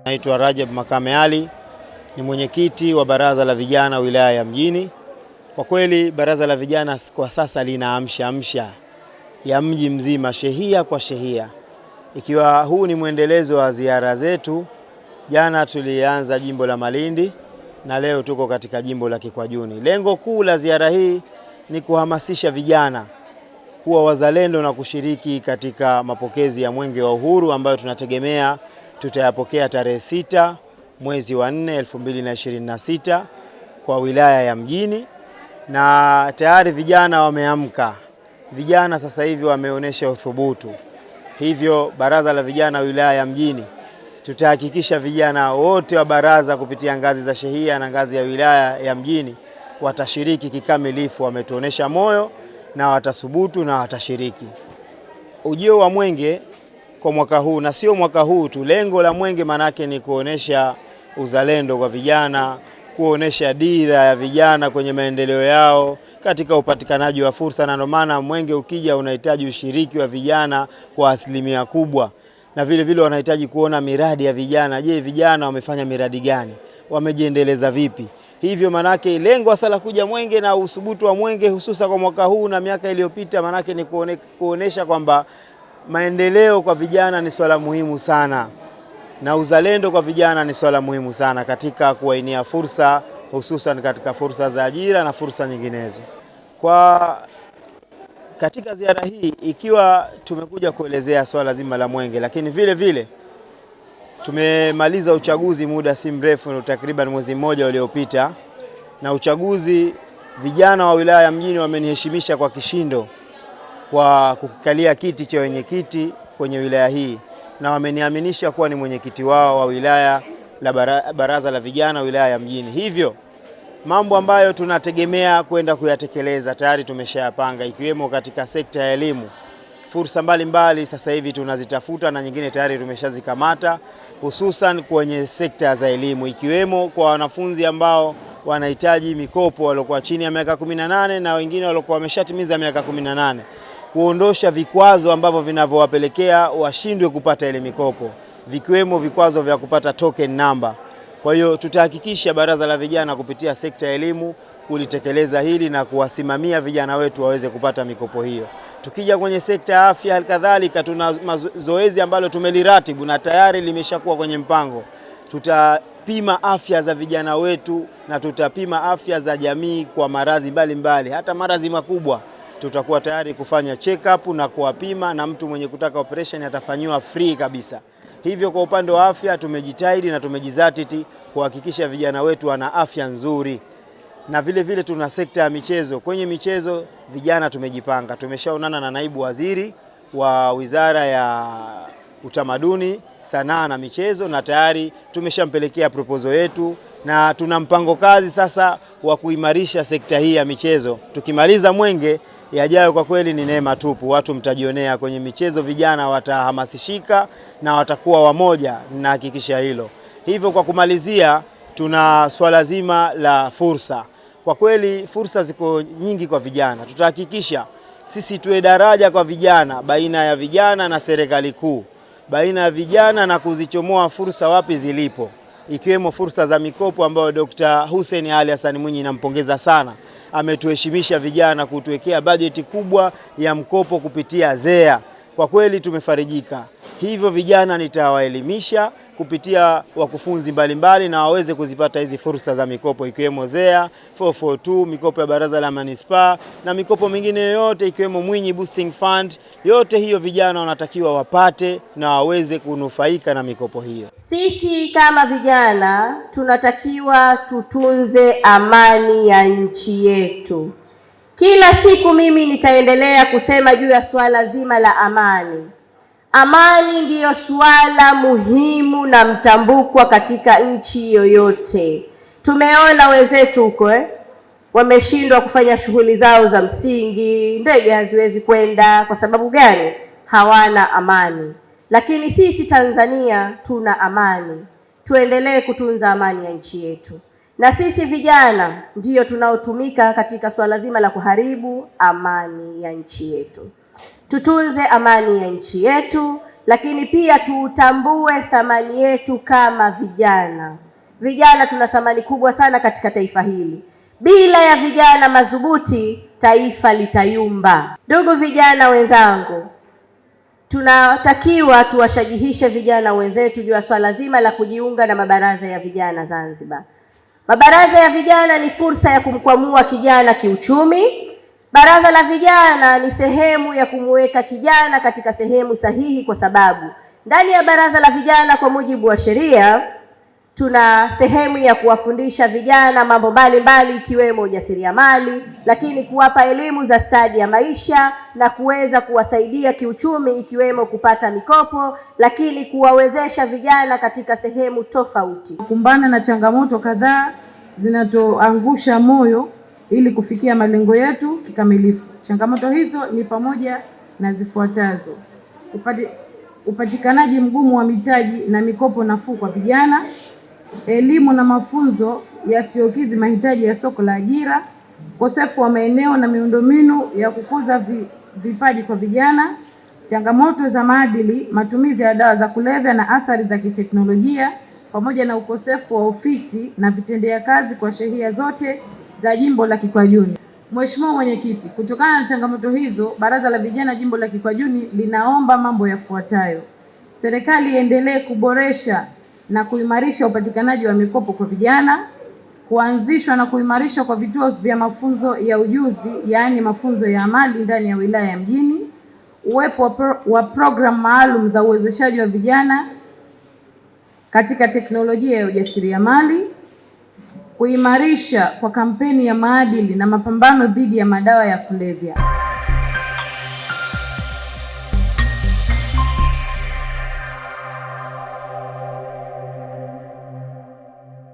Naitwa Rajab Makame Ali, ni mwenyekiti wa Baraza la Vijana wilaya ya Mjini. Kwa kweli Baraza la Vijana kwa sasa lina amsha ya mji mzima, shehia kwa shehia. Ikiwa huu ni mwendelezo wa ziara zetu, jana tulianza jimbo la Malindi na leo tuko katika jimbo la Kikwajuni. Lengo kuu la ziara hii ni kuhamasisha vijana kuwa wazalendo na kushiriki katika mapokezi ya Mwenge wa Uhuru ambayo tunategemea tutayapokea tarehe 6 mwezi wa 4 2026 kwa wilaya ya Mjini, na tayari vijana wameamka. Vijana sasa hivi wameonyesha uthubutu. Hivyo Baraza la Vijana wilaya ya Mjini tutahakikisha vijana wote wa baraza kupitia ngazi za shehia na ngazi ya wilaya ya Mjini watashiriki kikamilifu. Wametuonesha moyo na watasubutu na watashiriki. Ujio wa Mwenge kwa mwaka huu, na sio mwaka huu tu, lengo la Mwenge manake ni kuonesha uzalendo kwa vijana, kuonesha dira ya vijana kwenye maendeleo yao katika upatikanaji wa fursa, na ndio maana Mwenge ukija unahitaji ushiriki wa vijana kwa asilimia kubwa, na vile vile wanahitaji kuona miradi ya vijana. Je, vijana wamefanya miradi gani? Wamejiendeleza vipi? Hivyo manake lengo hasa la kuja Mwenge na usubutu wa Mwenge hususa kwa mwaka huu na miaka iliyopita manake ni kuonesha kwamba maendeleo kwa vijana ni swala muhimu sana, na uzalendo kwa vijana ni swala muhimu sana katika kuwainia fursa, hususan katika fursa za ajira na fursa nyinginezo. Katika ziara hii ikiwa tumekuja kuelezea swala zima la Mwenge, lakini vile vile tumemaliza uchaguzi muda si mrefu, takriban mwezi mmoja uliopita, na uchaguzi vijana wa wilaya ya Mjini wameniheshimisha kwa kishindo kwa kukikalia kiti cha wenyekiti kwenye wilaya hii, na wameniaminisha kuwa ni mwenyekiti wao wa wilaya la Baraza la Vijana wilaya ya Mjini. Hivyo mambo ambayo tunategemea kwenda kuyatekeleza tayari tumeshayapanga, ikiwemo katika sekta ya elimu. Fursa mbalimbali sasa hivi tunazitafuta na nyingine tayari tumeshazikamata, hususan kwenye sekta za elimu, ikiwemo kwa wanafunzi ambao wanahitaji mikopo waliokuwa chini ya miaka 18 na wengine waliokuwa wameshatimiza miaka 18, kuondosha vikwazo ambavyo vinavyowapelekea washindwe kupata ile mikopo, vikiwemo vikwazo vya kupata token number. Kwa hiyo tutahakikisha Baraza la Vijana kupitia sekta ya elimu kulitekeleza hili na kuwasimamia vijana wetu waweze kupata mikopo hiyo. Tukija kwenye sekta ya afya, halikadhalika tuna zoezi ambalo tumeliratibu na tayari limeshakuwa kwenye mpango. Tutapima afya za vijana wetu na tutapima afya za jamii kwa maradhi mbalimbali, hata maradhi makubwa tutakuwa tayari kufanya check up na kuwapima, na mtu mwenye kutaka operation atafanyiwa free kabisa. Hivyo kwa upande wa afya tumejitahidi na tumejizatiti kuhakikisha vijana wetu wana afya nzuri. Na vile vile tuna sekta ya michezo. Kwenye michezo vijana tumejipanga. Tumeshaonana na naibu waziri wa Wizara ya Utamaduni, Sanaa na Michezo, na tayari tumeshampelekea proposal yetu na tuna mpango kazi sasa wa kuimarisha sekta hii ya michezo. Tukimaliza Mwenge, yajayo kwa kweli ni neema tupu. Watu mtajionea kwenye michezo, vijana watahamasishika na watakuwa wamoja, ninahakikisha hilo. Hivyo kwa kumalizia, tuna swala zima la fursa. Kwa kweli fursa ziko nyingi kwa vijana. Tutahakikisha sisi tuwe daraja kwa vijana, baina ya vijana na serikali kuu, baina ya vijana na kuzichomoa fursa wapi zilipo, ikiwemo fursa za mikopo ambayo Dr. Hussein Ali Hassan Mwinyi nampongeza sana. Ametuheshimisha vijana kutuwekea bajeti kubwa ya mkopo kupitia ZEA. Kwa kweli tumefarijika. Hivyo vijana nitawaelimisha kupitia wakufunzi mbalimbali na waweze kuzipata hizi fursa za mikopo, ikiwemo ZEA 442, mikopo ya Baraza la Manispaa na mikopo mingine yote ikiwemo Mwinyi Boosting Fund. Yote hiyo vijana wanatakiwa wapate na waweze kunufaika na mikopo hiyo. Sisi kama vijana tunatakiwa tutunze amani ya nchi yetu. Kila siku mimi nitaendelea kusema juu ya swala zima la amani. Amani ndiyo suala muhimu na mtambukwa katika nchi yoyote. Tumeona wenzetu huko wameshindwa kufanya shughuli zao za msingi, ndege haziwezi kwenda. Kwa sababu gani? Hawana amani. Lakini sisi Tanzania tuna amani. Tuendelee kutunza amani ya nchi yetu. Na sisi vijana ndiyo tunaotumika katika swala zima la kuharibu amani ya nchi yetu. Tutunze amani ya nchi yetu lakini pia tutambue thamani yetu kama vijana. Vijana tuna thamani kubwa sana katika taifa hili. Bila ya vijana madhubuti, taifa litayumba. Ndugu vijana wenzangu, tunatakiwa tuwashajihishe vijana wenzetu juu ya swala zima la kujiunga na mabaraza ya vijana Zanzibar. Mabaraza ya vijana ni fursa ya kumkwamua kijana kiuchumi. Baraza la vijana ni sehemu ya kumweka kijana katika sehemu sahihi, kwa sababu ndani ya baraza la vijana, kwa mujibu wa sheria, tuna sehemu ya kuwafundisha vijana mambo mbalimbali ikiwemo ujasiriamali, lakini kuwapa elimu za stadi ya maisha na kuweza kuwasaidia kiuchumi ikiwemo kupata mikopo, lakini kuwawezesha vijana katika sehemu tofauti. Kukumbana na changamoto kadhaa zinatoangusha moyo ili kufikia malengo yetu kikamilifu. Changamoto hizo ni pamoja na zifuatazo: upatikanaji mgumu wa mitaji na mikopo nafuu kwa vijana, elimu na mafunzo yasiyokidhi mahitaji ya soko la ajira, ukosefu wa maeneo na miundombinu ya kukuza vipaji kwa vijana, changamoto za maadili, matumizi ya dawa za kulevya na athari za kiteknolojia, pamoja na ukosefu wa ofisi na vitendea kazi kwa shehia zote za jimbo la Kikwajuni. Mheshimiwa Mwenyekiti, kutokana na changamoto hizo, Baraza la Vijana Jimbo la Kikwajuni linaomba mambo yafuatayo: serikali iendelee kuboresha na kuimarisha upatikanaji wa mikopo kwa vijana, kuanzishwa na kuimarishwa kwa vituo vya mafunzo ya ujuzi, yaani mafunzo ya amali ndani ya wilaya ya Mjini, uwepo wa programu maalum za uwezeshaji wa vijana katika teknolojia ya ujasiriamali, kuimarisha kwa kampeni ya maadili na mapambano dhidi ya madawa ya kulevya.